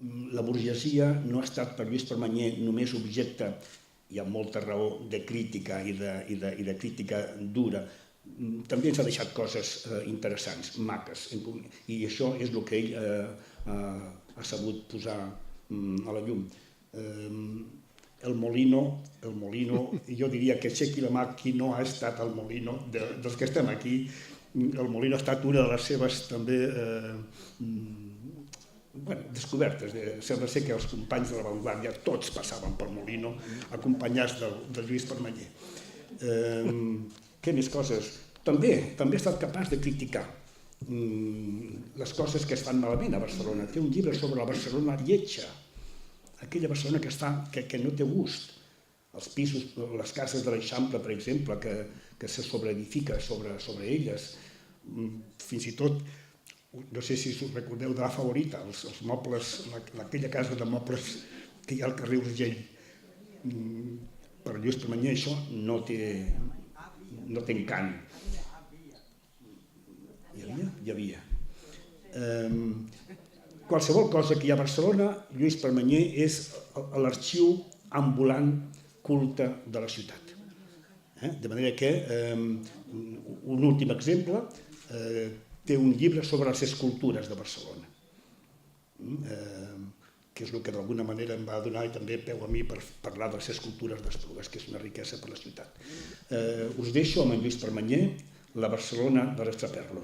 La burgesia no ha estat per Lluís Permanyer només objecte, hi ha molta raó, de crítica i de crítica dura. També ens ha deixat coses interessants, maques, i això és el que ell ha sabut posar a la llum. El Molino, jo diria que Chequi la mà qui no ha estat el Molino, dels que estem aquí, el Molino ha estat una de les seves també descobertes. Sembla ser que els companys de l'avantguàrdia tots passaven per Molino, acompanyats de Lluís Permanyer. Què més coses? També ha estat capaç de criticar les coses que es fan malament a Barcelona. Té un llibre sobre la Barcelona lletja, aquella Barcelona que no té gust. Els pisos, les cases de l'Eixample, per exemple, que se sobreedifica sobre elles. Fins i tot, no sé si us recordeu de La Favorita, els mobles, aquella casa de mobles que hi ha al carrer Urgell. Per Lluís Permanyer això no té encant. Hi havia. Qualsevol cosa que hi ha a Barcelona, Lluís Permanyer és l'arxiu ambulant culte de la ciutat. De manera que, un últim exemple, té un llibre sobre les escultures de Barcelona, que és el que d'alguna manera em va donar també peu a mi per parlar de les escultures d'Esplugues, que és una riquesa per la ciutat. Us deixo amb en Lluís Permanyer, la Barcelona de l'Extraperlo.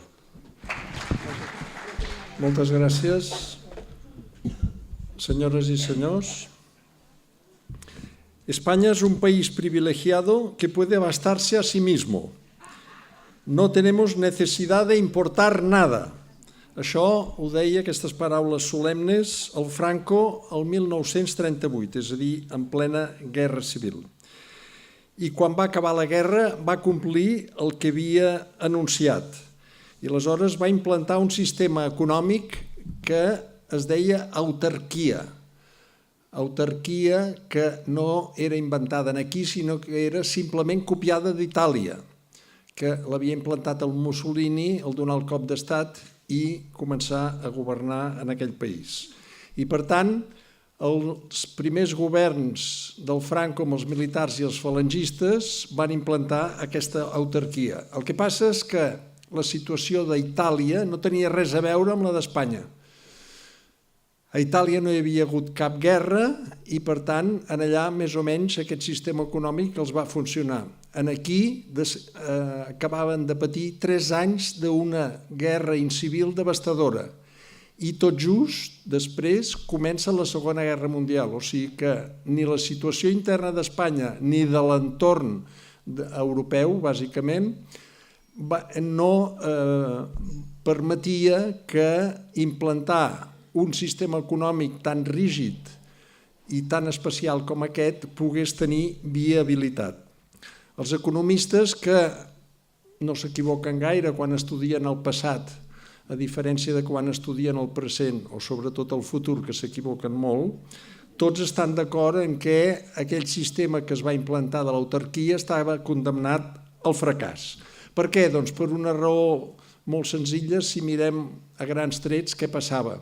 Moltes gràcies. Señoras y señores, España es un país privilegiado que puede abastarse a sí mismo. No tenemos necesidad de importar nada. Això ho deia, aquestes paraules solemnes, el Franco el 1938, és a dir, en plena guerra civil. I quan va acabar la guerra va complir el que havia anunciat. I aleshores va implantar un sistema econòmic que es deia autarquia. Autarquia que no era inventada aquí, sinó que era simplement copiada d'Itàlia, que l'havia implantat el Mussolini, el donar el cop d'estat i començar a governar en aquell país. I per tant, els primers governs del Franco amb els militars i els falangistes van implantar aquesta autarquia. El que passa és que la situació d'Itàlia no tenia res a veure amb la d'Espanya. A Itàlia no hi havia hagut cap guerra i, per tant, allà més o menys aquest sistema econòmic els va funcionar. Aquí acabaven de patir 3 anys d'una guerra incivil devastadora i tot just després comença la Segona Guerra Mundial. O sigui que ni la situació interna d'Espanya ni de l'entorn europeu, bàsicament, no permetia que implantar un sistema econòmic tan rígid i tan especial com aquest pogués tenir viabilitat. Els economistes, que no s'equivoquen gaire quan estudien el passat, a diferència de quan estudien el present o sobretot el futur, que s'equivoquen molt, tots estan d'acord en que aquell sistema que es va implantar de l'autarquia estava condemnat al fracàs. Per què? Doncs per una raó molt senzilla, si mirem a grans trets què passava.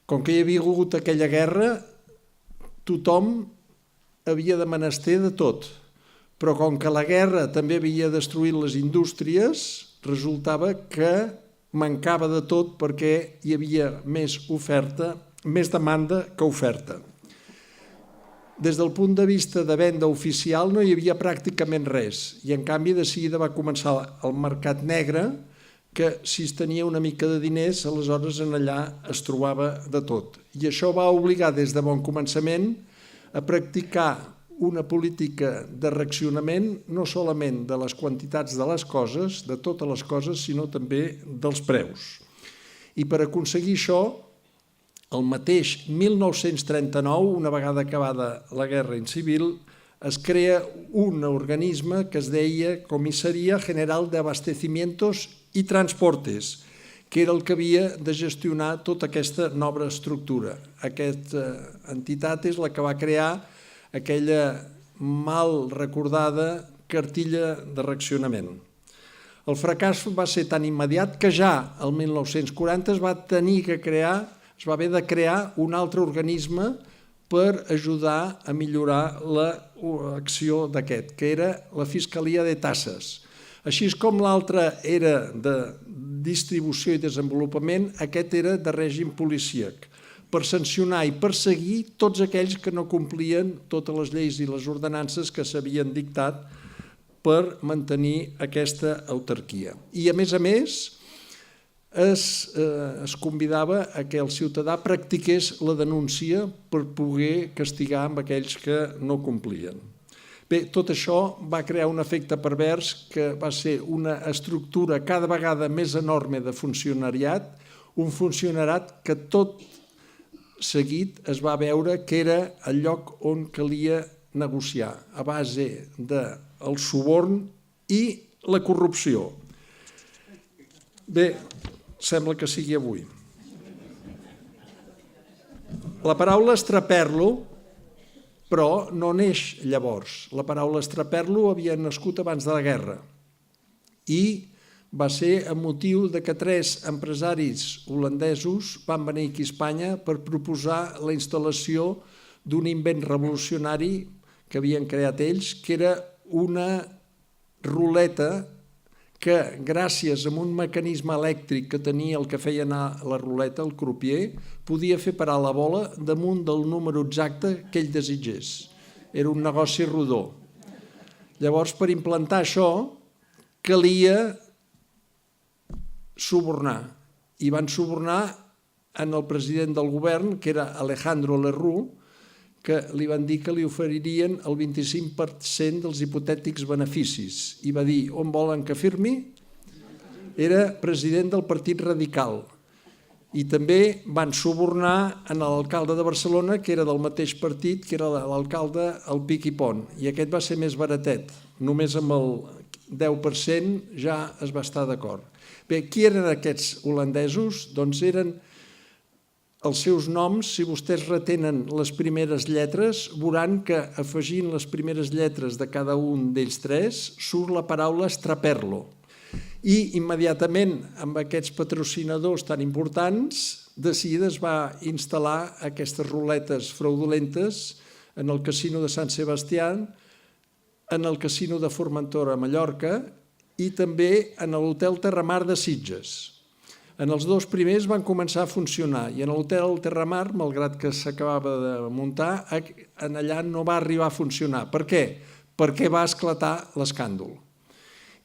Com que hi havia hagut aquella guerra, tothom havia de menester de tot, però com que la guerra també havia destruït les indústries, resultava que mancava de tot perquè hi havia més demanda que oferta. Des del punt de vista de venda oficial no hi havia pràcticament res i en canvi de seguida va començar el mercat negre, que si es tenia una mica de diners, aleshores allà es trobava de tot. I això va obligar des de bon començament a practicar una política de reaccionament no solament de les quantitats de les coses, de totes les coses, sinó també dels preus. I per aconseguir això, el mateix 1939, una vegada acabada la Guerra Civil, es crea un organisme que es deia Comissaria General de Abastecimientos i Transportes, que era el que havia de gestionar tota aquesta nova estructura. Aquesta entitat és la que va crear aquella mal recordada cartilla de reaccionament. El fracàs va ser tan immediat que ja el 1940 es va tenir que crear es va haver de crear un altre organisme per ajudar a millorar l'acció d'aquest, que era la Fiscalia de Tasses. Així com l'altre era de distribució i desenvolupament, aquest era de règim policíac, per sancionar i perseguir tots aquells que no complien totes les lleis i les ordenances que s'havien dictat per mantenir aquesta autarquia. I a més, es convidava a que el ciutadà practiqués la denúncia per poder castigar amb aquells que no complien. Bé, tot això va crear un efecte pervers que va ser una estructura cada vegada més enorme de funcionariat, un funcionariat que tot seguit es va veure que era el lloc on calia negociar a base del suborn i la corrupció. Bé, sembla que sigui avui. La paraula estraperlo, però no neix llavors. La paraula estraperlo havia nascut abans de la guerra i va ser amb motiu que 3 empresaris holandesos van venir aquí a Espanya per proposar la instal·lació d'un invent revolucionari que havien creat ells, que era una ruleta que, gràcies a un mecanisme elèctric que tenia el que feia anar la ruleta, el crupier, podia fer parar la bola damunt del número exacte que ell desitgés. Era un negoci rodó. Llavors, per implantar això, calia subornar. I van subornar en el president del govern, que era Alejandro Lerroux, que li van dir que li oferirien el 25% dels hipotètics beneficis. I va dir, on volen que firmi? Era president del Partit Radical. I també van subornar en l'alcalde de Barcelona, que era del mateix partit, que era l'alcalde el Pic i Pont. I aquest va ser més baratet. Només amb el 10% ja es va estar d'acord. Bé, qui eren aquests holandesos? Doncs eren els seus noms. Si vostès retenen les primeres lletres, veuran que afegint les primeres lletres de cada un d'ells 3 surt la paraula estraperlo. I immediatament amb aquests patrocinadors tan importants, de seguida es va instal·lar aquestes ruletes fraudulentes en el casino de Sant Sebastià, en el casino de Formentora a Mallorca i també en l'hotel Terramar de Sitges. En els 2 primers van començar a funcionar i en l'hotel Terramar, malgrat que s'acabava de muntar, allà no va arribar a funcionar. Per què? Perquè va esclatar l'escàndol.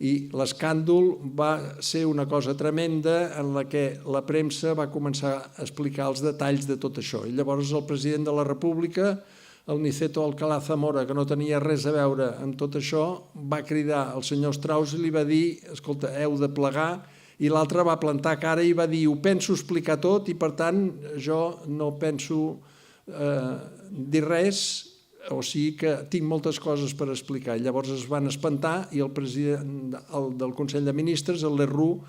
I l'escàndol va ser una cosa tremenda en la que la premsa va començar a explicar els detalls de tot això. I llavors el president de la República, el Niceto Alcalá Zamora, que no tenia res a veure amb tot això, va cridar al senyor Strauss i li va dir, escolta, heu de plegar, i l'altre va plantar cara i va dir, ho penso explicar tot i per tant jo no penso dir res, o sigui que tinc moltes coses per explicar. Llavors es van espantar i el president del Consell de Ministres, el Lerroux,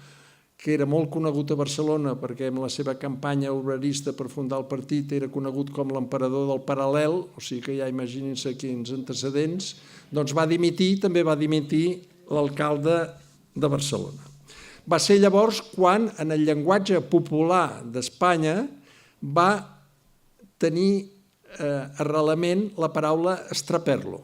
que era molt conegut a Barcelona perquè amb la seva campanya obrerista per fundar el partit era conegut com l'emperador del paral·lel, o sigui que ja imaginin-se quins antecedents, doncs va dimitir, també va dimitir l'alcalde de Barcelona. Va ser llavors quan en el llenguatge popular d'Espanya va tenir arrelament la paraula estraperlo.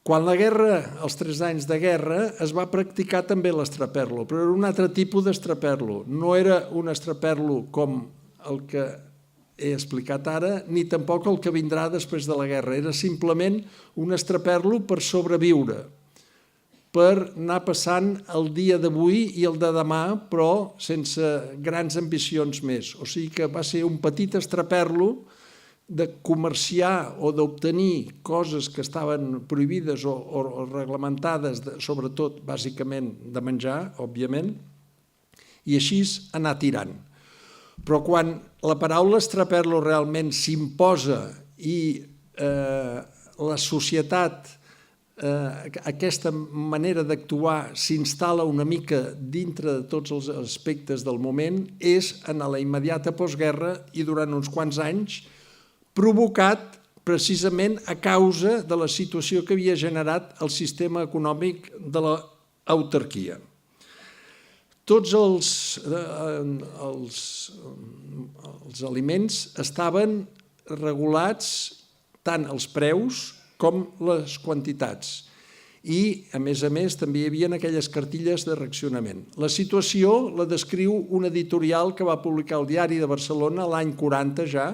Quan la guerra, els 3 anys de guerra, es va practicar també l'estraperlo, però era un altre tipus d'estraperlo. No era un estraperlo com el que he explicat ara, ni tampoc el que vindrà després de la guerra. Era simplement un estraperlo per sobreviure, per anar passant el dia d'avui i el de demà, però sense grans ambicions més. O sigui que va ser un petit estraperlo de comerciar o d'obtenir coses que estaven prohibides o reglamentades, sobretot, bàsicament, de menjar, òbviament, i així anar tirant. Però quan la paraula estraperlo realment s'imposa i la societat, aquesta manera d'actuar s'instal·la una mica dintre de tots els aspectes del moment, és en la immediata postguerra i durant uns quants anys, provocat precisament a causa de la situació que havia generat el sistema econòmic de l'autarquia. tots els aliments estaven regulats, tant els preus com les quantitats. I, a més, també hi havia aquelles cartilles de racionament. La situació la descriu un editorial que va publicar el Diari de Barcelona l'any 40 ja,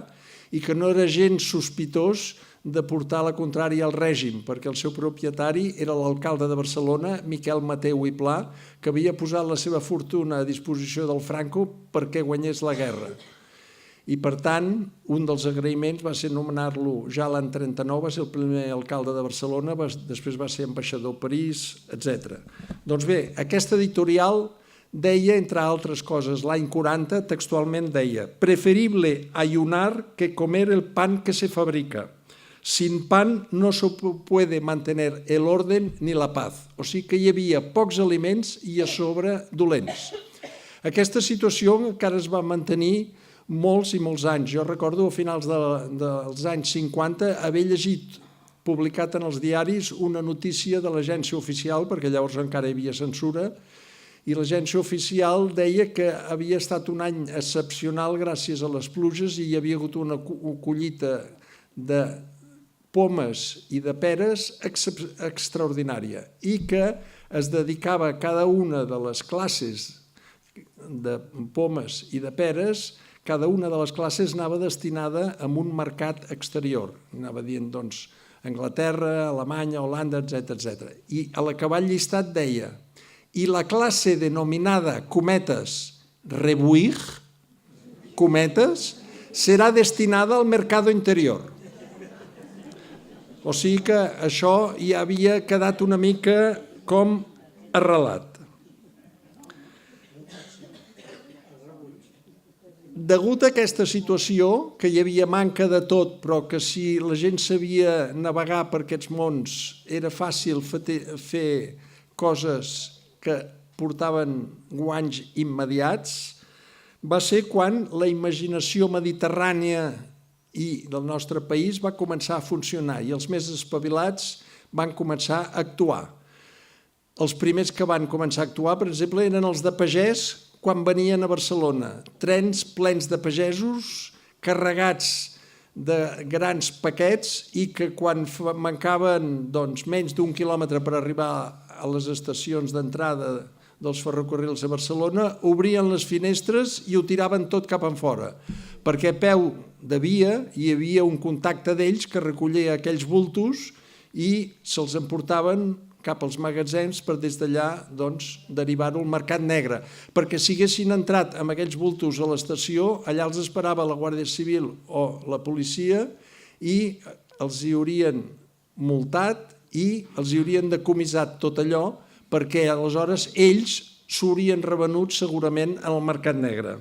i que no era gens sospitós de portar la contrària al règim, perquè el seu propietari era l'alcalde de Barcelona, Miquel Mateu i Pla, que havia posat la seva fortuna a disposició del Franco perquè guanyés la guerra. I, per tant, un dels agraïments va ser nomenar-lo ja l'any 39, va ser el primer alcalde de Barcelona, després va ser ambaixador a París, etc. Doncs bé, aquest editorial deia, entre altres coses, l'any 40, textualment deia: «Preferible ayunar que comer el pan que se fabrica. Sin pan no se puede mantener el orden ni la paz». O sigui que hi havia pocs aliments i a sobre dolents. Aquesta situació encara es va mantenir molts i molts anys. Jo recordo a finals dels anys 50 haver llegit publicat en els diaris una notícia de l'agència oficial, perquè llavors encara hi havia censura, i l'agència oficial deia que havia estat un any excepcional gràcies a les pluges i hi havia hagut una collita de pomes i de peres extraordinària i que es dedicava a cada una de les classes de pomes i de peres, cada una de les classes anava destinada a un mercat exterior. Anava dient, doncs, Anglaterra, Alemanya, Holanda, etc. I a l'acabar el llistat deia: i la classe denominada, cometes, rebuig, cometes, serà destinada al mercado interior. O sigui que això ja havia quedat una mica com arrelat. Degut a aquesta situació, que hi havia manca de tot, però que si la gent sabia navegar per aquests mons era fàcil fer coses que portaven guanys immediats, va ser quan la imaginació mediterrània i del nostre país va començar a funcionar i els més espavilats van començar a actuar. Els primers que van començar a actuar, per exemple, eren els de pagès quan venien a Barcelona. Trens plens de pagesos carregats de grans paquets i que quan mancaven menys d'un quilòmetre per arribar a les estacions d'entrada dels ferrocarrils a Barcelona, obrien les finestres i ho tiraven tot cap enfora, perquè a peu de via hi havia un contacte d'ells que recollia aquells bultos i se'ls emportaven cap als magatzems per des d'allà derivar-ho al mercat negre. Perquè si haguessin entrat amb aquells bultos a l'estació, allà els esperava la Guàrdia Civil o la policia i els hi haurien multat i els hi haurien decomissat tot allò perquè aleshores ells s'haurien revenut segurament en el mercat negre.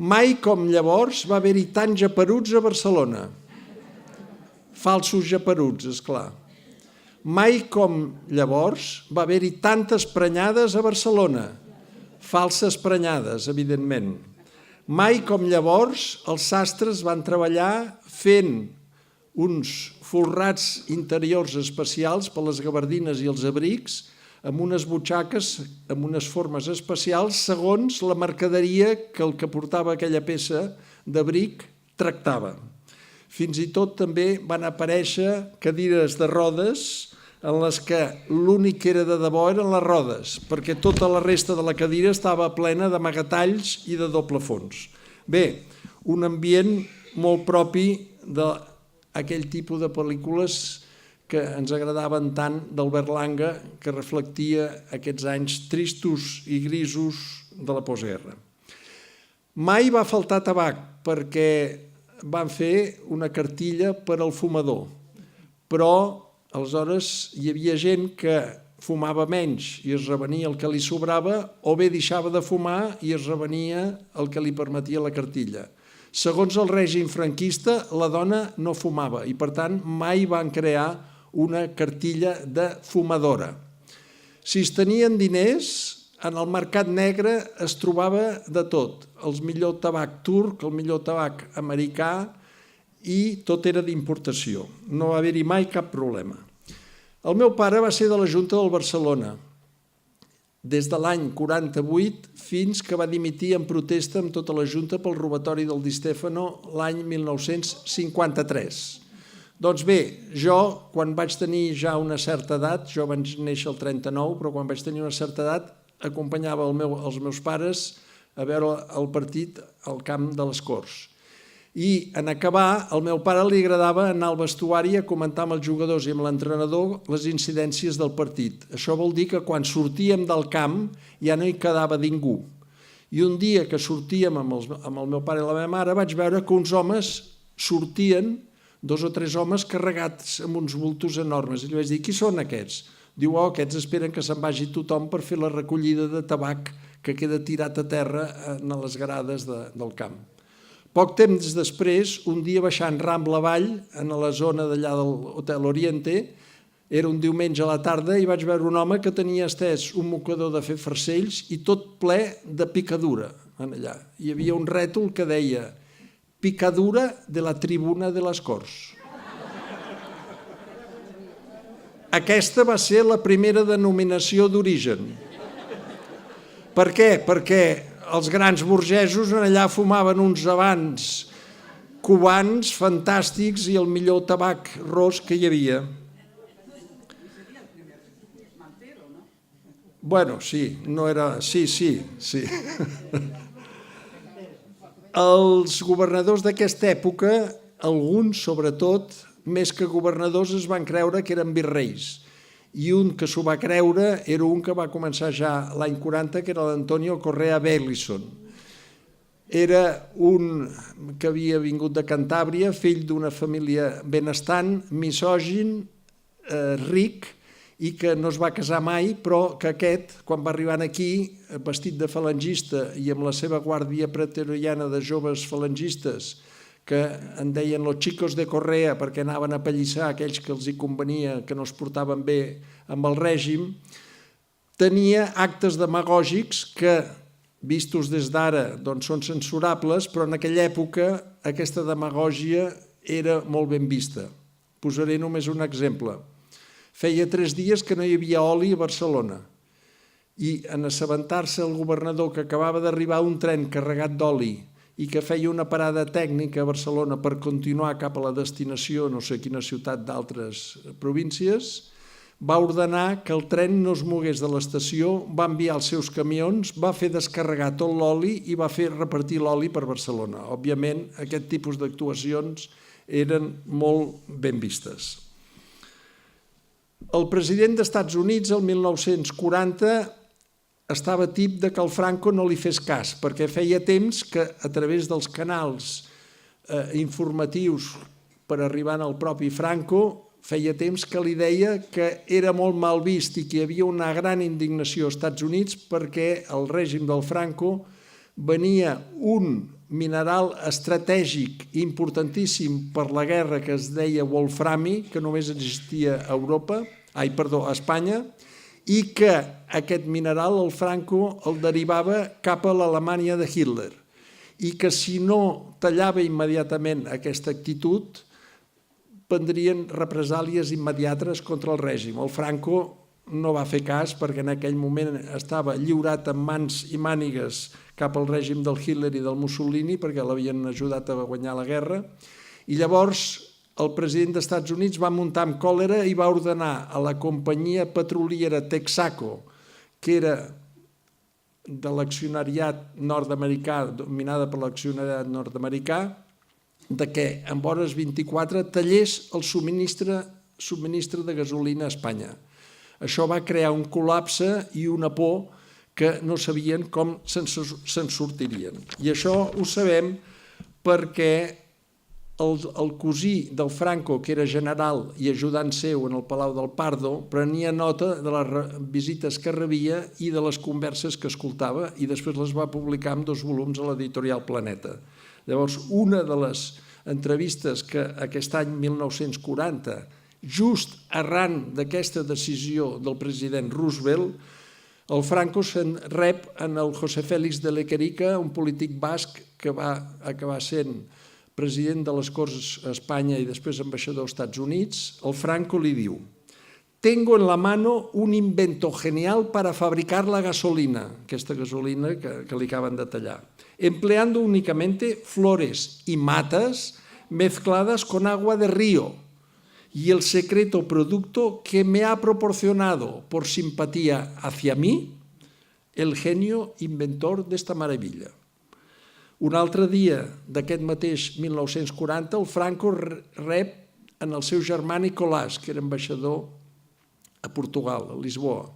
Mai com llavors va haver-hi tants geperuts a Barcelona. Falsos geperuts, esclar. Mai com llavors va haver-hi tantes prenyades a Barcelona. Falses prenyades, evidentment. Mai com llavors els sastres van treballar fent uns folrats interiors especials per les gabardines i els abrics amb unes butxaques, amb unes formes especials, segons la mercaderia que el que portava aquella peça d'abric tractava. Fins i tot també van aparèixer cadires de rodes en les que l'únic que era de debò eren les rodes, perquè tota la resta de la cadira estava plena d'amagatalls i de doble fons. Bé, un ambient molt propi d'aquell tipus de pel·lícules que ens agradaven tant d'Albert Langa, que reflectia aquests anys tristos i grisos de la postguerra. Mai va faltar tabac, perquè van fer una cartilla per al fumador, però aleshores hi havia gent que fumava menys i es revenia el que li sobrava, o bé deixava de fumar i es revenia el que li permetia la cartilla. Segons el règim franquista, la dona no fumava i, per tant, mai van crear una cartilla de fumadora. Si es tenien diners, en el mercat negre es trobava de tot. El millor tabac turc, el millor tabac americà, i tot era d'importació. No va haver-hi mai cap problema. El meu pare va ser de la Junta del Barcelona des de l'any 48 fins que va dimitir en protesta amb tota la Junta pel robatori del Di Stefano l'any 1953. Doncs bé, jo, quan vaig tenir ja una certa edat, jo vaig néixer el 39, però quan vaig tenir una certa edat acompanyava els meus pares a veure el partit al camp de les Corts. I en acabar, al meu pare li agradava anar al vestuari a comentar amb els jugadors i amb l'entrenador les incidències del partit. Això vol dir que quan sortíem del camp ja no hi quedava ningú. I un dia que sortíem amb el meu pare i la meva mare vaig veure que uns homes sortien, 2 o 3 homes carregats amb uns bultos enormes. I li vaig dir, qui són aquests? Diu, aquests esperen que se'n vagi tothom per fer la recollida de tabac que queda tirat a terra a les grades del camp. Poc temps després, un dia baixant Rambla avall, en la zona d'allà de l'Hotel Oriente, era un diumenge a la tarda i vaig veure un home que tenia estès un mocador de fer farcells i tot ple de picadura. Allà. Hi havia un rètol que deia picadura de la tribuna de les Corts. Aquesta va ser la primera denominació d'origen. Per què? Perquè els grans burgesos allà fumaven uns habans cubans fantàstics i el millor tabac ros que hi havia. Bueno, sí, no era... Sí. Els governadors d'aquesta època, alguns sobretot, més que governadors es van creure que eren virreis. I un que s'ho va creure era un que va començar ja l'any 40, que era l'Antonio Correa Bellison. Era un que havia vingut de Cantàbria, fill d'una família benestant, misògin, ric, i que no es va casar mai, però que aquest, quan va arribar aquí, vestit de falangista i amb la seva guàrdia pretoriana de joves falangistes, que en deien los chicos de Correa perquè anaven a pallissar aquells que els hi convenia, que no es portaven bé amb el règim, tenia actes demagògics que, vistos des d'ara, doncs són censurables, però en aquella època aquesta demagògia era molt ben vista. Posaré només un exemple. Feia 3 dies que no hi havia oli a Barcelona i en assabentar-se el governador que acabava d'arribar un tren carregat d'oli i que feia una parada tècnica a Barcelona per continuar cap a la destinació, no sé quina ciutat d'altres províncies, va ordenar que el tren no es mogués de l'estació, va enviar els seus camions, va fer descarregar tot l'oli i va fer repartir l'oli per Barcelona. Òbviament, aquest tipus d'actuacions eren molt ben vistes. El president dels Estats Units, el 1940, estava tip de que el Franco no li fes cas, perquè feia temps que a través dels canals informatius per arribar al propi Franco, feia temps que li deia que era molt mal vist i que hi havia una gran indignació als Estats Units perquè el règim del Franco venia un mineral estratègic importantíssim per la guerra que es deia wolframi, que només existia a Espanya, i que aquest mineral el Franco el derivava cap a l'Alemanya de Hitler i que si no tallava immediatament aquesta actitud prendrien represàlies immediates contra el règim. El Franco no va fer cas perquè en aquell moment estava lliurat amb mans i mànigues cap al règim del Hitler i del Mussolini perquè l'havien ajudat a guanyar la guerra i llavors el president dels Estats Units va muntar amb còlera i va ordenar a la companyia petroliera Texaco, que era de l'accionariat nord-americà, dominada per l'accionariat nord-americà, que en hores 24 tallés el subministre de gasolina a Espanya. Això va crear un col·lapse i una por que no sabien com se'n sortirien. I això ho sabem perquè el cosí del Franco, que era general i ajudant seu en el Palau del Pardo, prenia nota de les visites que rebia i de les converses que escoltava i després les va publicar en 2 volums a l'editorial Planeta. Llavors, una de les entrevistes que aquest any 1940, just arran d'aquesta decisió del president Roosevelt, el Franco se'n rep en el José Félix de Lequerica, un polític basc que va acabar sent president de les Corts a Espanya i després ambaixador als Estats Units. El Franco li diu: tengo en la mano un invento genial para fabricar la gasolina, aquesta gasolina que li acaben de tallar, empleando únicamente flores y matas mezcladas con agua de río. Y el secreto producto que me ha proporcionado por simpatía hacia mí el genio inventor d'esta meravella. Un altre dia d'aquest mateix 1940, el Franco rep en el seu germà Nicolás, que era ambaixador a Portugal, a Lisboa,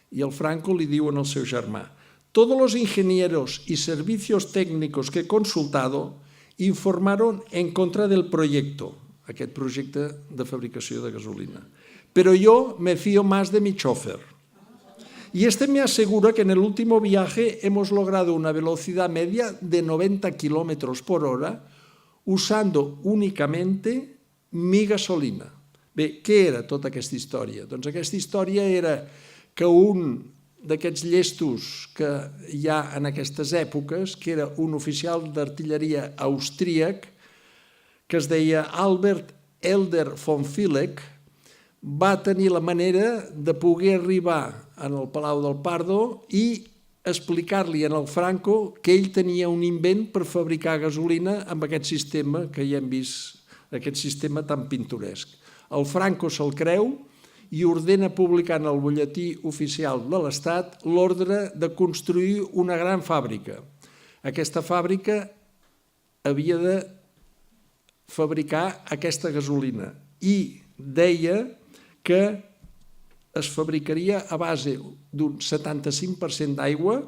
i el Franco li diu al seu germà: todos los ingenieros y servicios técnicos que he consultado informaron en contra del proyecto, aquest projecte de fabricació de gasolina. Pero yo me fío más de mi chofer. Y este me asegura que en el último viaje hemos logrado una velocidad media de 90 kilómetros por hora usando únicamente mi gasolina. Bé, què era tota aquesta història? Doncs aquesta història era que un d'aquests llestos que hi ha en aquestes èpoques, que era un oficial d'artilleria austríac, que es deia Albert Elder von Villeck, va tenir la manera de poder arribar en el Palau del Pardo i explicar-li al Franco que ell tenia un invent per fabricar gasolina amb aquest sistema que ja hem vist, aquest sistema tan pintoresc. El Franco se'l creu i ordena publicar en el butlletí oficial de l'Estat l'ordre de construir una gran fàbrica. Aquesta fàbrica havia de fabricar aquesta gasolina i deia que es fabricaria a base d'un 75% d'aigua,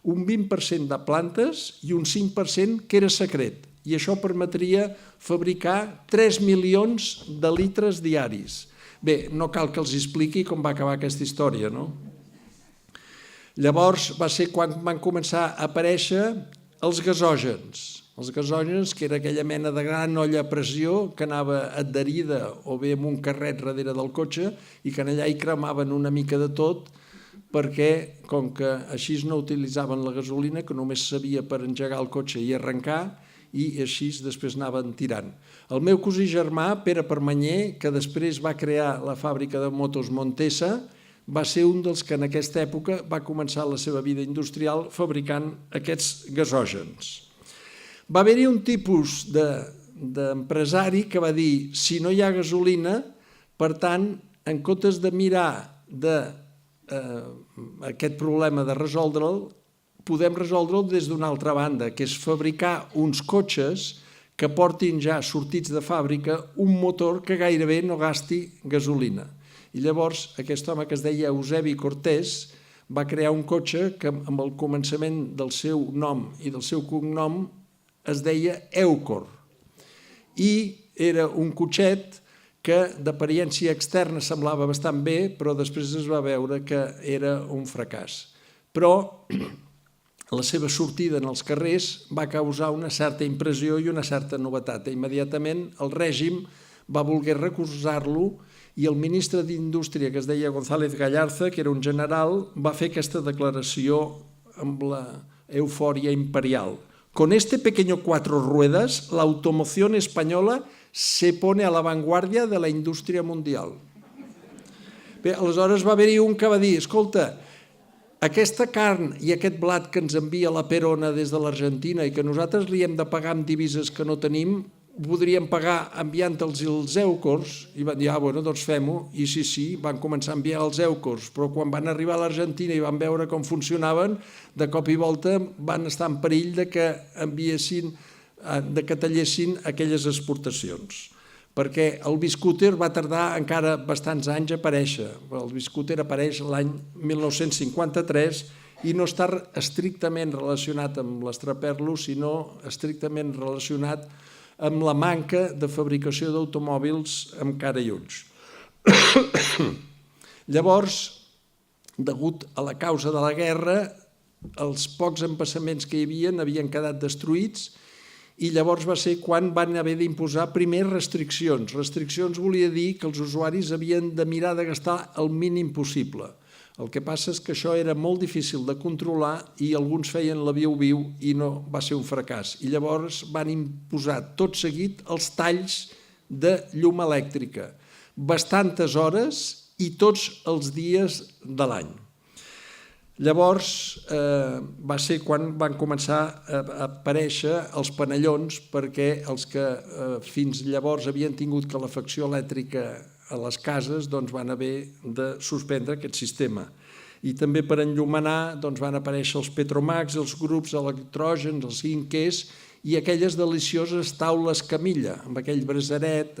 un 20% de plantes i un 5% que era secret. I això permetria fabricar 3 milions de litres diaris. Bé, no cal que els expliqui com va acabar aquesta història, no? Llavors va ser quan van començar a aparèixer els gasògens. Els gasògens, que era aquella mena de gran olla a pressió que anava adherida o bé amb un carret darrere del cotxe i que allà hi cremaven una mica de tot perquè, com que així no utilitzaven la gasolina, que només servia per engegar el cotxe i arrencar, i així després anaven tirant. El meu cosí germà, Pere Permanyer, que després va crear la fàbrica de motos Montesa, va ser un dels que en aquesta època va començar la seva vida industrial fabricant aquests gasògens. Va haver-hi un tipus d'empresari que va dir: si no hi ha gasolina, per tant, en comptes de mirar aquest problema de resoldre'l, podem resoldre'l des d'una altra banda, que és fabricar uns cotxes que portin ja sortits de fàbrica un motor que gairebé no gasti gasolina. I llavors aquest home, que es deia Eusebi Cortés, va crear un cotxe que amb el començament del seu nom i del seu cognom es deia Eucor. I era un cotxet que d'apariència externa semblava bastant bé, però després es va veure que era un fracàs. Però la seva sortida en els carrers va causar una certa impressió i una certa novetat. Immediatament el règim va voler recolzar-lo i el ministre d'Indústria, que es deia González Gallarza, que era un general, va fer aquesta declaració amb la eufòria imperial. Con este pequeño 4 ruedas, la automoción española se pone a la vanguardia de la indústria mundial. Bé, aleshores va haver-hi un que va dir: escolta, aquesta carn i aquest blat que ens envia la Perona des de l'Argentina i que nosaltres li hem de pagar amb divises que no tenim, podríem pagar enviant-los els Eucors. I van dir: bueno, doncs fem-ho. I sí, van començar a enviar els Eucors, però quan van arribar a l'Argentina i van veure com funcionaven, de cop i volta van estar en perill de que tallessin aquelles exportacions. Perquè el biscúter va tardar encara bastants anys a aparèixer. El biscúter apareix l'any 1953 i no està estrictament relacionat amb l'estraperlo, sinó estrictament relacionat amb la manca de fabricació d'automòbils amb cara i ulls. Llavors, degut a la causa de la guerra, els pocs embassaments que hi havien quedat destruïts i llavors va ser quan van haver d'imposar primer restriccions. Restriccions volia dir que els usuaris havien de mirar de gastar el mínim possible. El que passa és que això era molt difícil de controlar i alguns feien la viu-viu i no va ser un fracàs. I llavors van imposar tot seguit els talls de llum elèctrica. Bastantes hores i tots els dies de l'any. Llavors va ser quan van començar a aparèixer els panellons, perquè els que fins llavors havien tingut calefacció elèctrica a les cases van haver de suspendre aquest sistema. I també per enllumenar van aparèixer els Petromax, els grups electrògens, els 5Ks i aquelles delicioses taules camilla, amb aquell brasaret.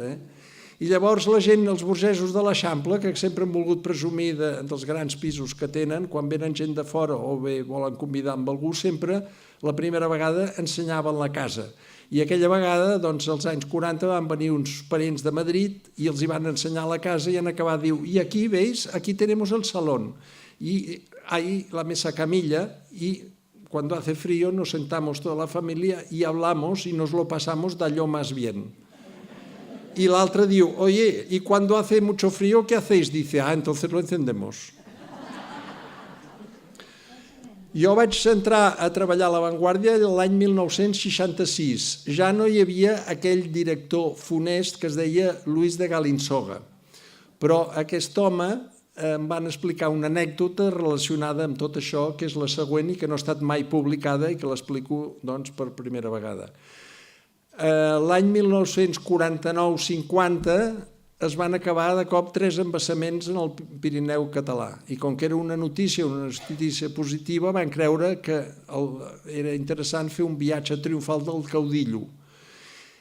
I llavors la gent, els burgesos de l'Eixample, que sempre han volgut presumir dels grans pisos que tenen, quan venen gent de fora o bé volen convidar amb algú, sempre la primera vegada ensenyaven la casa. I aquella vegada, als anys 40, van venir uns parents de Madrid i els hi van ensenyar la casa i han acabat, diu, i aquí, veis, aquí tenemos el salón. Y ahí la mesa camilla y cuando hace frío nos sentamos toda la familia y hablamos y nos lo pasamos d'allò más bien. Y l'altre diu, oye, y cuando hace mucho frío, ¿qué hacéis? Dice, entonces lo encendemos. Jo vaig entrar a treballar a La Vanguardia l'any 1966. Ja no hi havia aquell director funest que es deia Luis de Galinsoga. Però aquest home em van explicar una anècdota relacionada amb tot això, que és la següent i que no ha estat mai publicada i que l'explico per primera vegada. L'any 1949-50 es van acabar de cop 3 embassaments en el Pirineu català i com que era una notícia positiva van creure que era interessant fer un viatge triomfal del caudillo.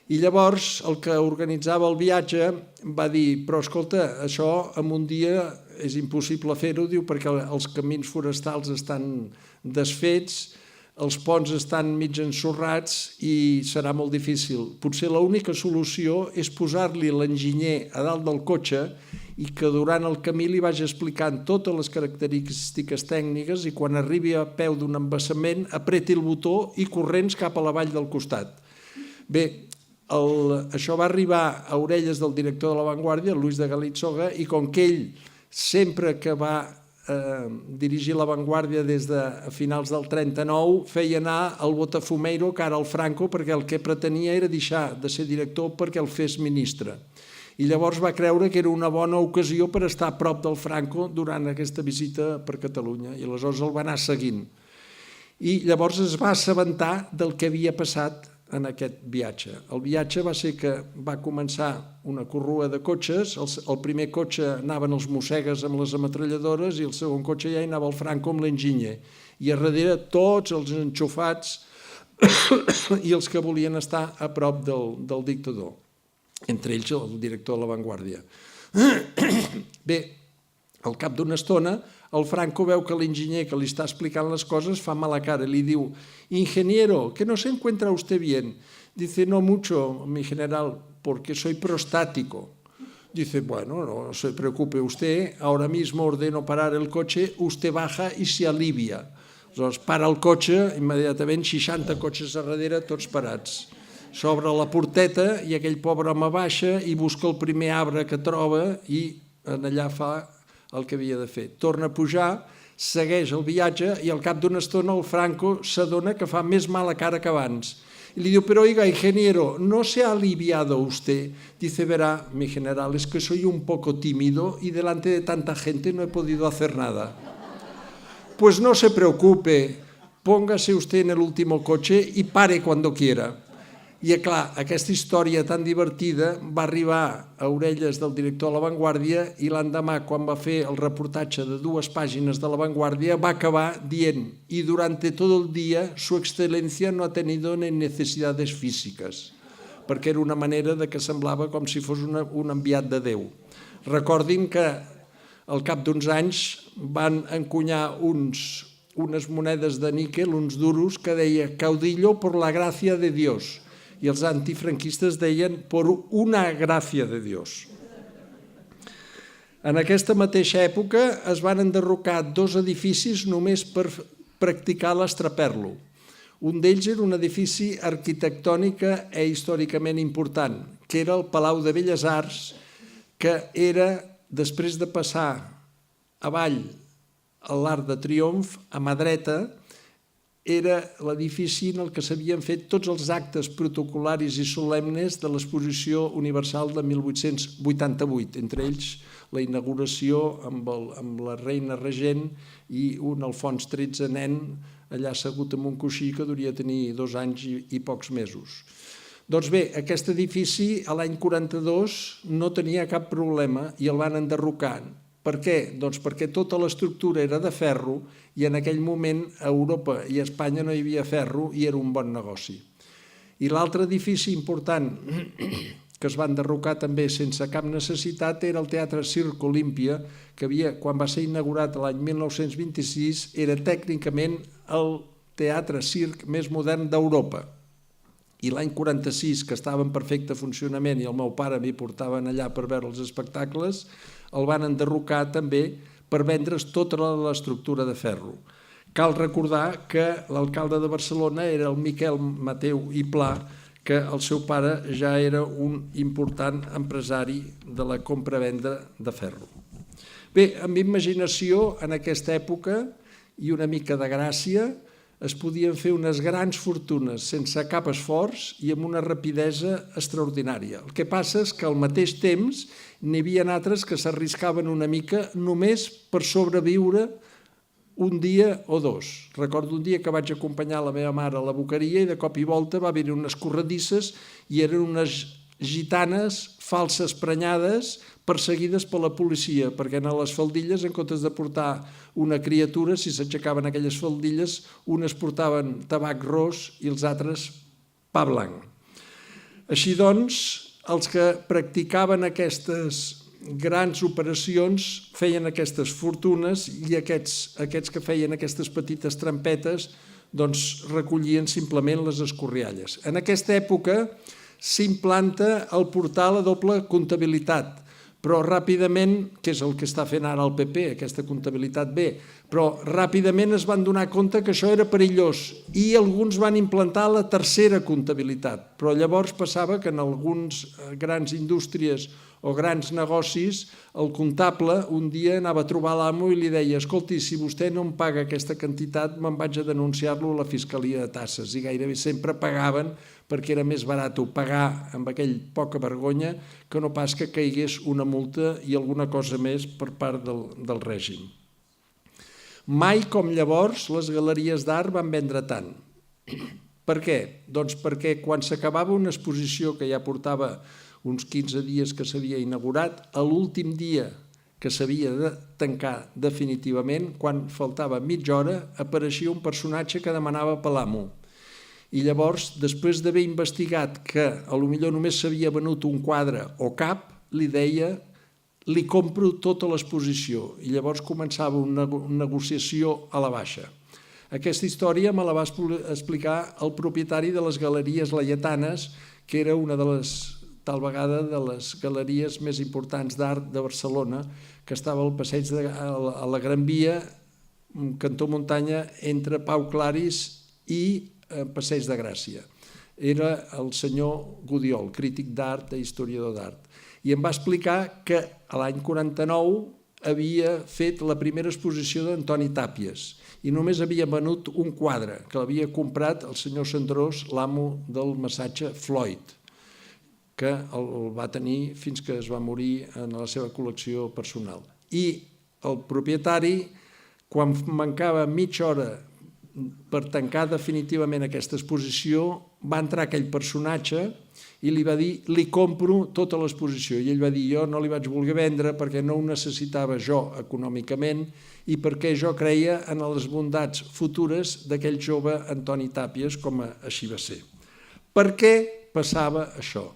I llavors el que organitzava el viatge va dir, però escolta, això en un dia és impossible fer-ho, diu, perquè els camins forestals estan desfets, els ponts estan mig ensorrats i serà molt difícil. Potser l'única solució és posar-li l'enginyer a dalt del cotxe i que durant el camí li vagi explicant totes les característiques tècniques i quan arribi a peu d'un embassament apreti el botó i corrents cap a la vall del costat. Bé, això va arribar a orelles del director de La Vanguardia, Luis de Galinsoga, i com que ell sempre que va dirigir La Vanguardia des de finals del 39 feia anar el Botafumeiro cara al Franco perquè el que pretenia era deixar de ser director perquè el fes ministre. I llavors va creure que era una bona ocasió per estar a prop del Franco durant aquesta visita per Catalunya i aleshores el va anar seguint. I llavors es va assabentar del que havia passat en aquest viatge. El viatge va ser que va començar una corrua de cotxes, el primer cotxe anaven els mossegues amb les ametralladores i el segon cotxe ja hi anava el Franco amb l'enginyer. I a darrere tots els enxufats i els que volien estar a prop del dictador, entre ells el director de La Vanguardia. Bé, al cap d'una estona, el Franco veu que l'enginyer que li està explicant les coses fa mala cara i li diu, ingeniero, que no se encuentra usted bien. Dice, no mucho, mi general, porque soy prostático. Dice, bueno, no se preocupe usted, ahora mismo ordeno parar el coche, usted baja y se alivia. Aleshores, para el cotxe, immediatament 60 cotxes a darrere, tots parats. S'obre la porteta i aquell pobre home baixa i busca el primer arbre que troba i allà fa el que havia de fer. Torna a pujar, segueix el viatge i al cap d'una estona el Franco s'adona que fa més mala cara que abans. Y le digo, pero oiga, ingeniero, ¿no se ha aliviado usted? Dice, verá, mi general, es que soy un poco tímido y delante de tanta gente no he podido hacer nada. Pues no se preocupe, póngase usted en el último coche y pare cuando quiera. I, clar, aquesta història tan divertida va arribar a orelles del director de La Vanguardia i l'endemà, quan va fer el reportatge de 2 pàgines de La Vanguardia, va acabar dient «Y durante todo el día su excelencia no ha tenido ni necesidades físicas», perquè era una manera de que semblava com si fos un enviat de Déu. Recordin que al cap d'uns anys van encunyar unes monedes de níquel, uns duros, que deia «Caudillo por la gracia de Dios», i els antifranquistes deien «por una gràcia de Dios». En aquesta mateixa època es van enderrocar 2 edificis només per practicar l'estraperlo. Un d'ells era un edifici arquitectònic i històricament important, que era el Palau de Belles Arts, que era, després de passar avall a l'Arc de Triomf, a mà dreta, era l'edifici en el que s'havien fet tots els actes protocol·laris i solemnes de l'Exposició Universal de 1888, entre ells la inauguració amb la reina regent i un Alfons XIII nen allà assegut en un coixí que devia tenir 2 anys i pocs mesos. Doncs bé, aquest edifici a l'any 42 no tenia cap problema i el van enderrocar. Per què? Doncs perquè tota l'estructura era de ferro i en aquell moment a Europa i a Espanya no hi havia ferro i era un bon negoci. I l'altre edifici important que es va enderrocar també sense cap necessitat era el Teatre Circ Olímpia, que quan va ser inaugurat l'any 1926 era tècnicament el teatre circ més modern d'Europa. I l'any 46, que estava en perfecte funcionament i el meu pare m'hi portaven allà per veure els espectacles, el van enderrocar també per vendre's tota l'estructura de ferro. Cal recordar que l'alcalde de Barcelona era el Miquel Mateu i Pla, que el seu pare ja era un important empresari de la compra-venda de ferro. Bé, amb imaginació, en aquesta època, i una mica de gràcia, es podien fer unes grans fortunes sense cap esforç i amb una rapidesa extraordinària. El que passa és que al mateix temps n'hi havia altres que s'arriscaven una mica només per sobreviure un dia o 2. Recordo un dia que vaig acompanyar la meva mare a la boqueria i de cop i volta va haver-hi unes corredisses i eren unes gitanes falses prenyades perseguides per la policia, perquè en les faldilles, en comptes de portar una criatura, si s'aixecaven aquelles faldilles, unes portaven tabac ros i els altres pa blanc. Així doncs, els que practicaven aquestes grans operacions feien aquestes fortunes i aquests que feien aquestes petites trampetes doncs recollien simplement les escorrialles. En aquesta època s'implanta el portal a doble comptabilitat, però ràpidament, que és el que està fent ara el PP, aquesta comptabilitat B, però ràpidament es van donar compte que això era perillós i alguns van implantar la tercera comptabilitat. Però llavors passava que en algunes grans indústries o grans negocis, el comptable un dia anava a trobar l'amo i li deia: escolti, si vostè no em paga aquesta quantitat, me'n vaig a denunciar-lo a la Fiscalia de Tasses. I gairebé sempre pagaven perquè era més barat pagar amb aquell poca vergonya que no pas que caigués una multa i alguna cosa més per part del règim. Mai com llavors les galeries d'art van vendre tant. Per què? Doncs perquè quan s'acabava una exposició que ja portava uns 15 dies que s'havia inaugurat, a l'últim dia que s'havia de tancar definitivament, quan faltava mitja hora, apareixia un personatge que demanava per l'amo. I llavors, després d'haver investigat que potser només s'havia venut un quadre o cap, li deia: li compro tota l'exposició. I llavors començava una negociació a la baixa. Aquesta història me la va explicar el propietari de les Galeries Laietanes, que era una de les, tal vegada, de les galeries més importants d'art de Barcelona, que estava al passeig a la Gran Via, cantó muntanya, entre Pau Claris i Passeig de Gràcia. Era el senyor Gudiol, crític d'art i historiador d'art. I em va explicar que l'any 49 havia fet la primera exposició d'Antoni Tàpies i només havia venut un quadre, que l'havia comprat el senyor Cendrós, l'amo del massatge Floyd, que el va tenir fins que es va morir en la seva col·lecció personal. I el propietari, quan mancava mitja hora per tancar definitivament aquesta exposició, va entrar aquell personatge i li va dir: li compro tota l'exposició. I ell va dir: jo no li vaig voler vendre perquè no ho necessitava jo econòmicament i perquè jo creia en les bondats futures d'aquell jove Antoni Tàpies, com així va ser. Per què passava això?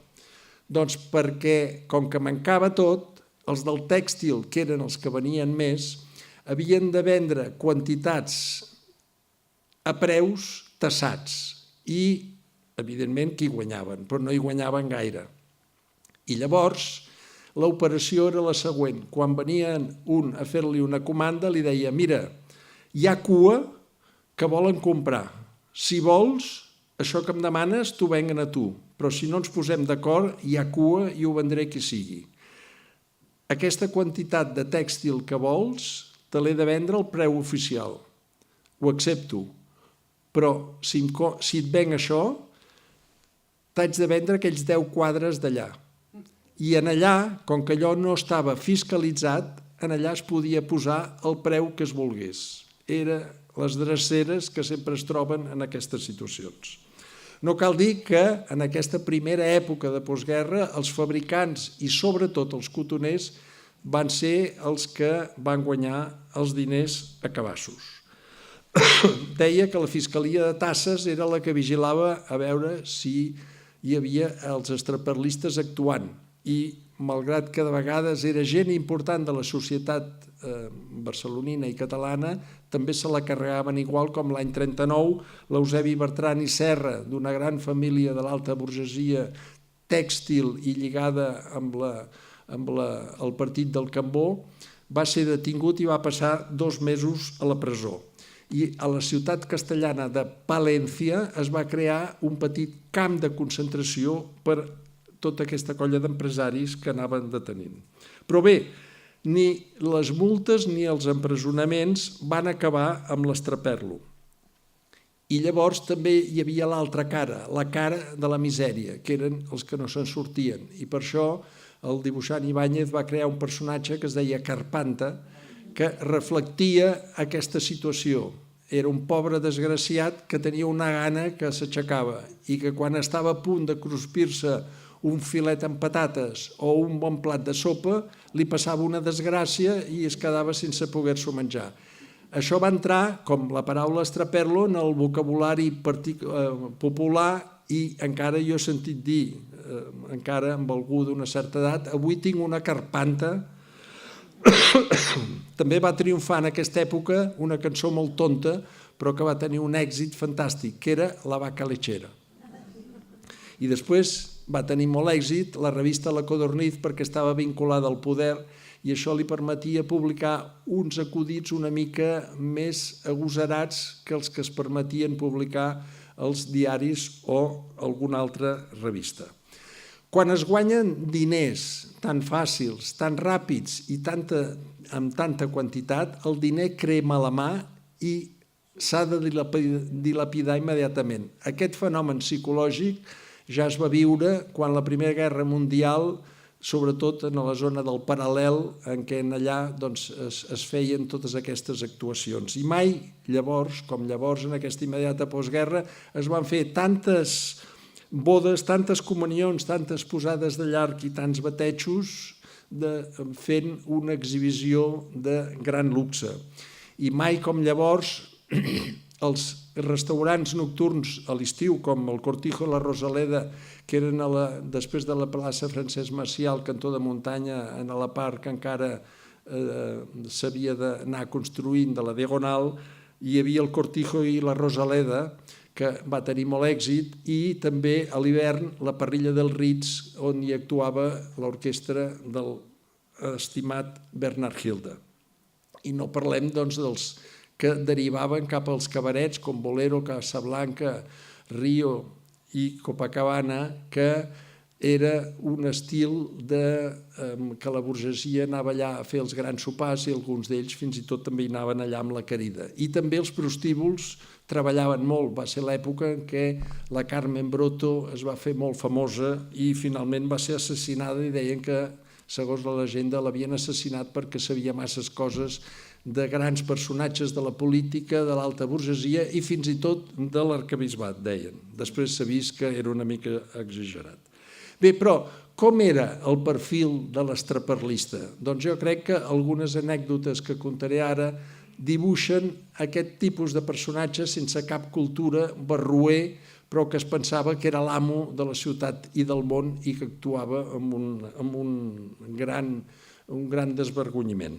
Doncs perquè, com que mancava tot, els del tèxtil, que eren els que venien més, havien de vendre quantitats a preus tassats i, evidentment, que hi guanyaven, però no hi guanyaven gaire. I llavors l'operació era la següent: quan venien un a fer-li una comanda li deia: mira, hi ha cua que volen comprar, si vols, això que em demanes t'ho venguen a tu, però si no ens posem d'acord hi ha cua i ho vendré qui sigui. Aquesta quantitat de tèxtil que vols te l'he de vendre al preu oficial, ho accepto, però si et venc això, t'haig de vendre aquells 10 quadres d'allà. I en allà, com que allò no estava fiscalitzat, en allà es podia posar el preu que es volgués. Eren les dreceres que sempre es troben en aquestes situacions. No cal dir que en aquesta primera època de postguerra els fabricants i sobretot els cotoners van ser els que van guanyar els diners a cabassos. Deia que la Fiscalia de Tasses era la que vigilava a veure si hi havia els extraperlistes actuant i, malgrat que de vegades era gent important de la societat barcelonina i catalana, també se la carregaven igual com l'any 39 l'Eusebi Bertran i Serra, d'una gran família de l'alta burgesia tèxtil i lligada amb el partit del Cambó, va ser detingut i va passar 2 mesos a la presó. I a la ciutat castellana de Palència es va crear un petit camp de concentració per tota aquesta colla d'empresaris que anaven detenint. Però bé, ni les multes ni els empresonaments van acabar amb l'estraperlo. I llavors també hi havia l'altra cara, la cara de la misèria, que eren els que no se'n sortien. I per això el dibuixant Ibáñez va crear un personatge que es deia Carpanta, que reflectia aquesta situació. Era un pobre desgraciat que tenia una gana que s'aixecava i que quan estava a punt de cruspir-se un filet amb patates o un bon plat de sopa, li passava una desgràcia i es quedava sense poder-s'ho menjar. Això va entrar, com la paraula estraperlo, en el vocabulari popular i encara jo he sentit dir, encara amb algú d'una certa edat, avui tinc una carpanta. També va triomfar en aquesta època una cançó molt tonta, però que va tenir un èxit fantàstic, que era La vaca lechera. I després va tenir molt èxit la revista La Codorniz perquè estava vinculada al poder i això li permetia publicar uns acudits una mica més agosarats que els que es permetien publicar els diaris o alguna altra revista. Quan es guanyen diners tan fàcils, tan ràpids i amb tanta quantitat, el diner crema la mà i s'ha de dilapidar immediatament. Aquest fenomen psicològic ja es va viure quan la Primera Guerra Mundial, sobretot en la zona del Paral·lel, en què allà es feien totes aquestes actuacions. I mai llavors, com llavors en aquesta immediata postguerra, es van fer tantes bodes, tantes comunions, tantes posades de llarg i tants batejos fent una exhibició de gran luxe. I mai com llavors els restaurants nocturns a l'estiu, com el Cortijo i la Rosaleda, que eren després de la plaça Francesc Macià, al cantó de muntanya, en la part que encara s'havia d'anar construint de la Diagonal, hi havia el Cortijo i la Rosaleda, que va tenir molt èxit, i també a l'hivern la Parrilla del Ritz, on hi actuava l'orquestra del estimat Bernard Hilda. I no parlem dels que derivaven cap als cabarets com Bolero, Casablanca, Rio i Copacabana, que era un estil que la burgesia anava allà a fer els grans sopars i alguns d'ells fins i tot també hi anaven allà amb la querida. I també els prostíbuls treballaven molt. Va ser l'època en què la Carmen Broto es va fer molt famosa i finalment va ser assassinada i deien que, segons la llegenda, l'havien assassinat perquè sabia masses coses de grans personatges de la política, de l'alta burgesia i fins i tot de l'arquebisbat, deien. Després s'ha vist que era una mica exagerat. Bé, però com era el perfil de l'extraperlista? Doncs jo crec que algunes anècdotes que contaré ara dibuixen aquest tipus de personatge sense cap cultura, barroer, però que es pensava que era l'amo de la ciutat i del món i que actuava amb un gran desvergonyiment.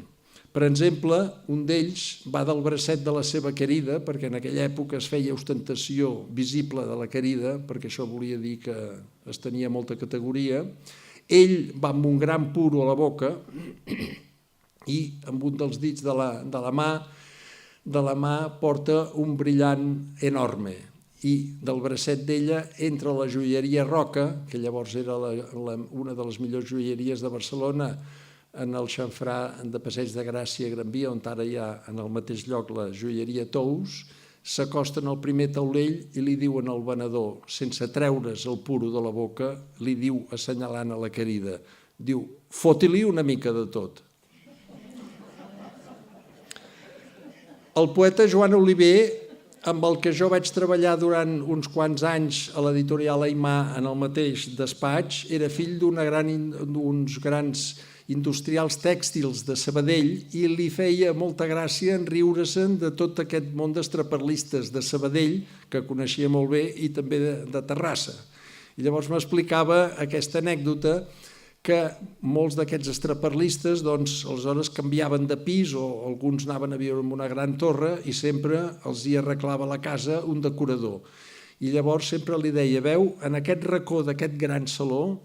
Per exemple, un d'ells va del bracet de la seva querida, perquè en aquella època es feia ostentació visible de la querida, perquè això volia dir que es tenia molta categoria. Ell va amb un gran puro a la boca i amb un dels dits de la mà porta un brillant enorme. I del bracet d'ella entra la joieria Roca, que llavors era una de les millors joieries de Barcelona, en el xamfrà de Passeig de Gràcia a Gran Via, on ara hi ha en el mateix lloc la joieria Tous, s'acosten al primer taulell i li diuen al venedor, sense treure's el puro de la boca, li diu, assenyalant a la querida, diu, foti-li una mica de tot. El poeta Joan Oliver, amb el que jo vaig treballar durant uns quants anys a l'editorial Aimar en el mateix despatx, era fill d'uns grans industrials tèxtils de Sabadell i li feia molta gràcia en riure-se'n de tot aquest món d'estraperlistes de Sabadell, que coneixia molt bé, i també de Terrassa. I llavors m'explicava aquesta anècdota que molts d'aquests estraperlistes aleshores canviaven de pis o alguns anaven a viure en una gran torre i sempre els hi arreglava la casa un decorador. I llavors sempre li deia, veu, en aquest racó d'aquest gran saló,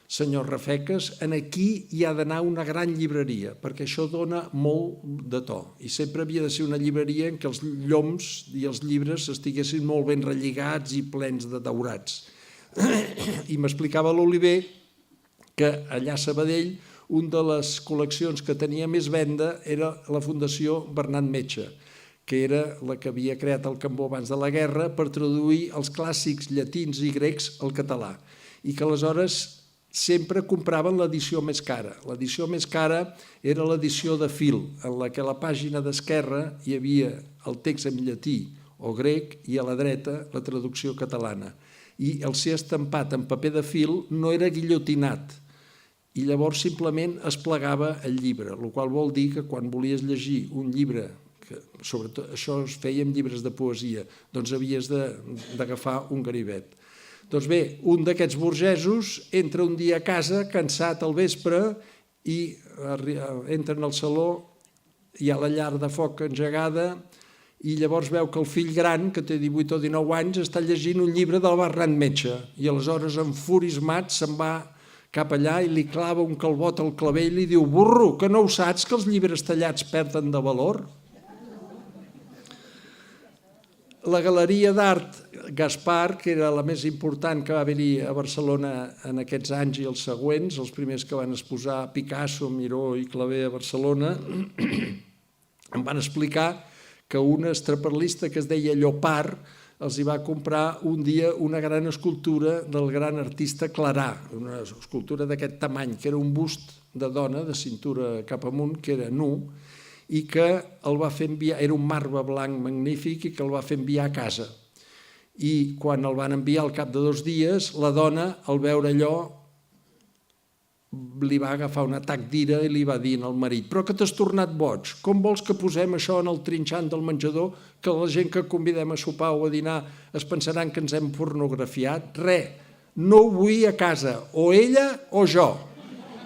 senyor Rafeques, en aquí hi ha d'anar una gran llibreria, perquè això dona molt de to. I sempre havia de ser una llibreria en què els lloms i els llibres estiguessin molt ben relligats i plens de daurats. I m'explicava l'Oliver que allà a Sabadell una de les col·leccions que tenia més venda era la Fundació Bernat Metge, que era la que havia creat el Cambó abans de la guerra per traduir els clàssics llatins i grecs al català. I que aleshores sempre compraven l'edició més cara. L'edició més cara era l'edició de fil, en la que a la pàgina d'esquerra hi havia el text en llatí o grec i a la dreta la traducció catalana. I el ser estampat en paper de fil no era guillotinat, i llavors simplement es plegava el llibre, el qual vol dir que quan volies llegir un llibre, que sobretot això es feia amb llibres de poesia, doncs havies d'agafar un ganivet. Doncs bé, un d'aquests burgesos entra un dia a casa, cansat al vespre, i entra en el saló, hi ha la llar de foc engegada, i llavors veu que el fill gran, que té 18 o 19 anys, està llegint un llibre del Bernat Metge, i aleshores, enfurismat, se'n va cap allà i li clava un calbot al clavell i li diu, burro, que no ho saps que els llibres tallats perden de valor? La Galeria d'Art Gaspar, que era la més important que va haver-hi a Barcelona en aquests anys i els següents, els primers que van exposar Picasso, Miró i Clavé a Barcelona, em van explicar que un estraperlista que es deia Llopart els hi va comprar un dia una gran escultura del gran artista Clarà, una escultura d'aquest tamany, que era un bust de dona de cintura cap amunt, que era nu, i que el va fer enviar, era un marbre blanc magnífic i que el va fer enviar a casa. I quan el van enviar al cap de 2 dies, la dona, al veure allò, li va agafar un atac d'ira i li va dir al marit, però que t'has tornat boig, com vols que posem això en el trinxant del menjador, que la gent que convidem a sopar o a dinar es pensaran que ens hem pornografiat? No ho vull a casa, o ella o jo.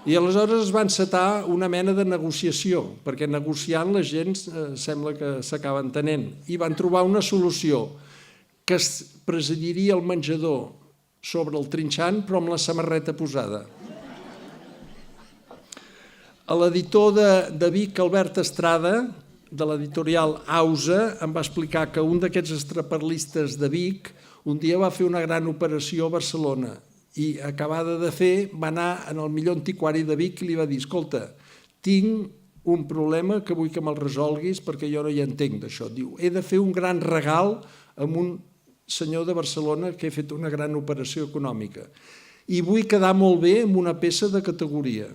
I aleshores es va encetar una mena de negociació, perquè negociant la gent sembla que s'acaba entenent, i van trobar una solució, que es presidiria el menjador sobre el trinxant però amb la samarreta posada. L'editor de Vic, Albert Estrada, de l'editorial Ausa, em va explicar que un d'aquests estraperlistes de Vic un dia va fer una gran operació a Barcelona i acabada de fer va anar al millor antiquari de Vic i li va dir, escolta, tinc un problema que vull que me'l resolguis perquè jo no hi entenc d'això. Diu, he de fer un gran regal amb un senyor de Barcelona que he fet una gran operació econòmica i vull quedar molt bé amb una peça de categoria.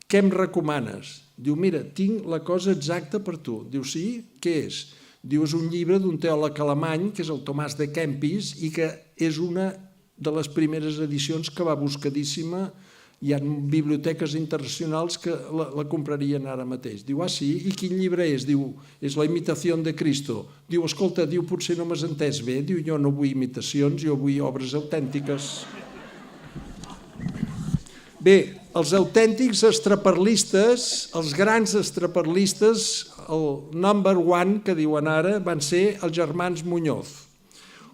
Què em recomanes? Diu, mira, tinc la cosa exacta per tu. Diu, sí? Què és? Diu, és un llibre d'un teòleg alemany, que és el Tomàs de Kempis, i que és una de les primeres edicions que va buscadíssima. Hi ha biblioteques internacionals que la comprarien ara mateix. Diu, sí? I quin llibre és? Diu, és La imitació de Cristo. Diu, escolta, diu, potser no m'has entès bé. Diu, jo no vull imitacions, jo vull obres autèntiques. Bé, els autèntics estraperlistes, els grans estraperlistes, el number one, que diuen ara, van ser els germans Muñoz,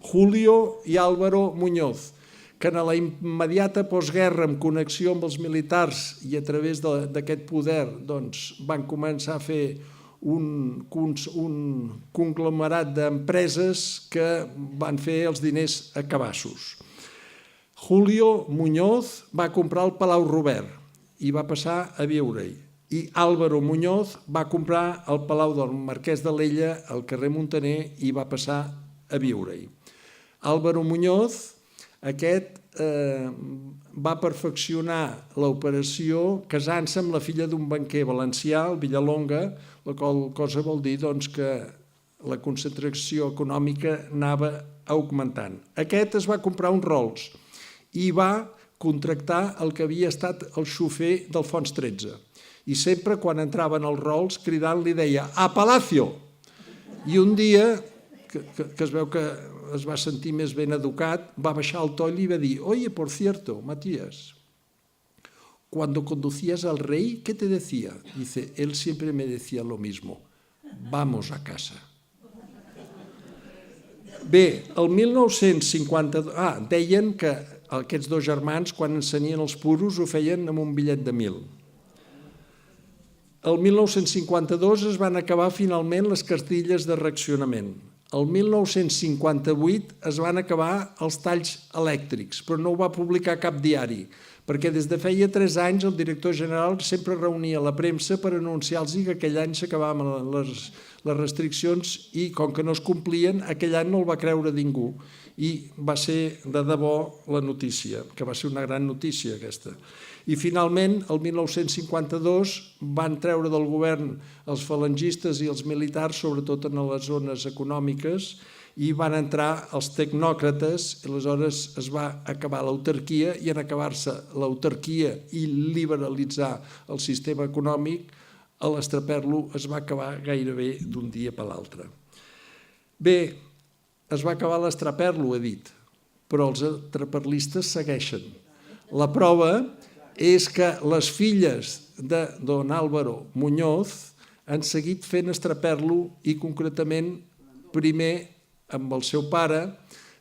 Julio i Álvaro Muñoz, que en la immediata postguerra, en connexió amb els militars i a través d'aquest poder, van començar a fer un conglomerat d'empreses que van fer els diners a cabassos. Julio Muñoz va comprar el Palau Robert i va passar a viure-hi. i Álvaro Muñoz va comprar el Palau del Marquès d'Alella al carrer Muntaner i va passar a viure-hi. Álvaro Muñoz, aquest, va perfeccionar l'operació casant-se amb la filla d'un banquer valencià, el Villalonga, la qual cosa vol dir que la concentració econòmica anava augmentant. Aquest es va comprar un Rolls i va contractar el que havia estat el xofer d'Alfons XIII. I sempre, quan entraven els Rolls, cridant li deia «A Palacio!». I un dia, que es veu que es va sentir més ben educat, va baixar el to i li va dir «Oye, por cierto, Matías, cuando conducías al rey, ¿qué te decía?». Dice, él siempre me decía lo mismo, vamos a casa. Bé, el 1952... deien que aquests dos germans, quan encenien els puros, ho feien amb un bitllet de 1.000. El 1952 es van acabar finalment les cartilles de racionament. El 1958 es van acabar els talls elèctrics, però no ho va publicar cap diari, perquè des de feia 3 anys el director general sempre reunia la premsa per anunciar-los que aquell any s'acabaven les restriccions i, com que no es complien, aquell any no el va creure ningú. I va ser de debò la notícia, que va ser una gran notícia aquesta. I finalment, el 1952, van treure del govern els falangistes i els militars, sobretot en les zones econòmiques, i van entrar els tecnòcrates, i aleshores es va acabar l'autarquia, i en acabar-se l'autarquia i liberalitzar el sistema econòmic, l'estraperlo es va acabar gairebé d'un dia per l'altre. Bé, es va acabar l'estraperlo, he dit, però els estraperlistes segueixen. La prova és que les filles de don Álvaro Muñoz han seguit fent estraperlo i concretament primer amb el seu pare,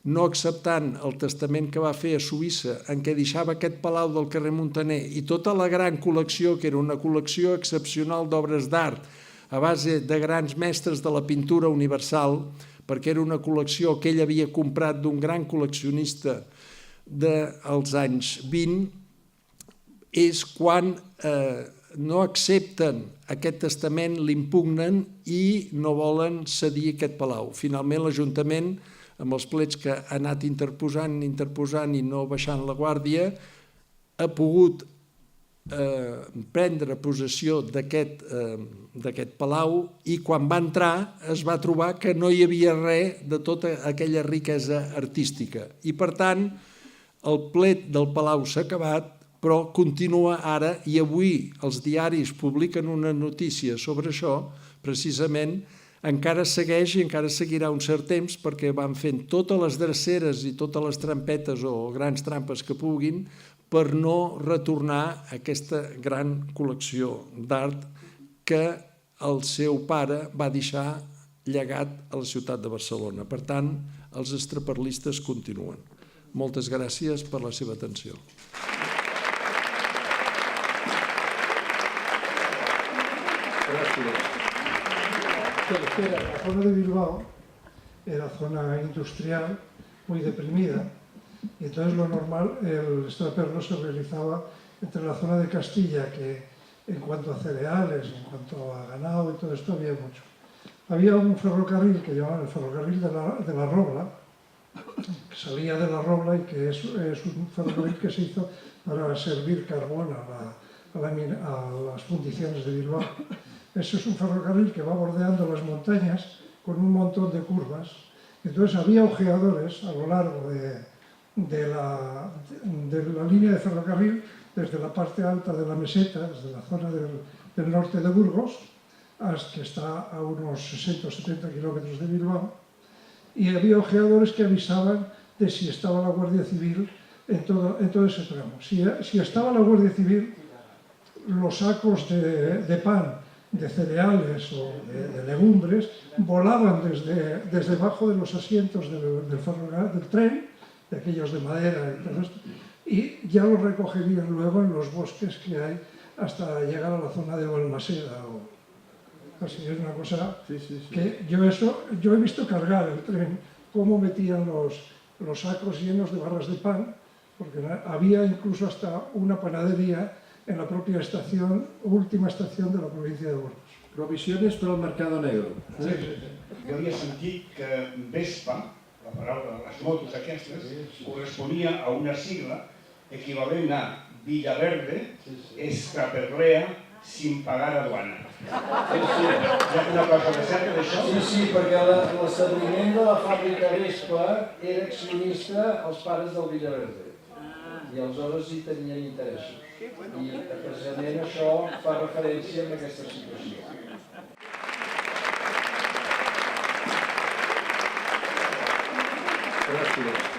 no acceptant el testament que va fer a Suïssa en què deixava aquest palau del carrer Muntaner i tota la gran col·lecció, que era una col·lecció excepcional d'obres d'art a base de grans mestres de la pintura universal, perquè era una col·lecció que ell havia comprat d'un gran col·leccionista dels anys 20, és quan no accepten aquest testament, l'impugnen i no volen cedir aquest palau. Finalment l'Ajuntament, amb els plets que ha anat interposant i no baixant la guàrdia, ha pogut prendre possessió d'aquest palau i quan va entrar es va trobar que no hi havia res de tota aquella riquesa artística. I per tant, el plet del palau s'ha acabat, però continua ara i avui els diaris publiquen una notícia sobre això, precisament, encara segueix i encara seguirà un cert temps perquè van fent totes les dreceres i totes les trampetes o grans trampes que puguin per no retornar aquesta gran col·lecció d'art que el seu pare va deixar llegat a la ciutat de Barcelona. Per tant, els estraperlistes continuen. Moltes gràcies per la seva atenció. La zona de Bilbao era zona industrial muy deprimida y entonces lo normal, el extraperlo se realizaba entre la zona de Castilla, que en cuanto a cereales, en cuanto a ganado y todo esto había mucho. Había un ferrocarril que llamaban el ferrocarril de la Robla, que salía de la Robla y que es un ferrocarril que se hizo para servir carbón a las fundiciones de Bilbao. Ese es un ferrocarril que va bordeando las montañas con un montón de curvas. Entonces había ojeadores a lo largo de la línea de ferrocarril, desde la parte alta de la meseta, desde la zona del norte de Burgos, hasta que está a unos 60 o 70 kilómetros de Bilbao, y había ojeadores que avisaban de si estaba la Guardia Civil en todo ese tramo. Si estaba la Guardia Civil, los sacos de pan, de cereales o de legumbres volaban desde debajo de los asientos del tren, de aquellos de madera y todo esto, y ya los recogerían luego en los bosques que hay hasta llegar a la zona de Balmaseda. Así es una cosa que yo he visto cargar el tren, cómo metían los sacos llenos de barras de pan, porque había incluso hasta una panadería en la propia estación, última estación de la provincia de Burgos. Provisiones per al mercado negro. Sí, sí, sí. Jo havia sentit que Vespa, la paraula, les motos aquestes, corresponia a una sigla equivalent a Villaverde, extraperlea, sin pagar aduana. Hi ha una cosa de certa d'això? Sí, perquè l'establiment de la fàbrica Vespa era accionista als pares del Villaverde. I aleshores hi tenien interessos. I precisament això fa referència a aquesta situació. Gràcies.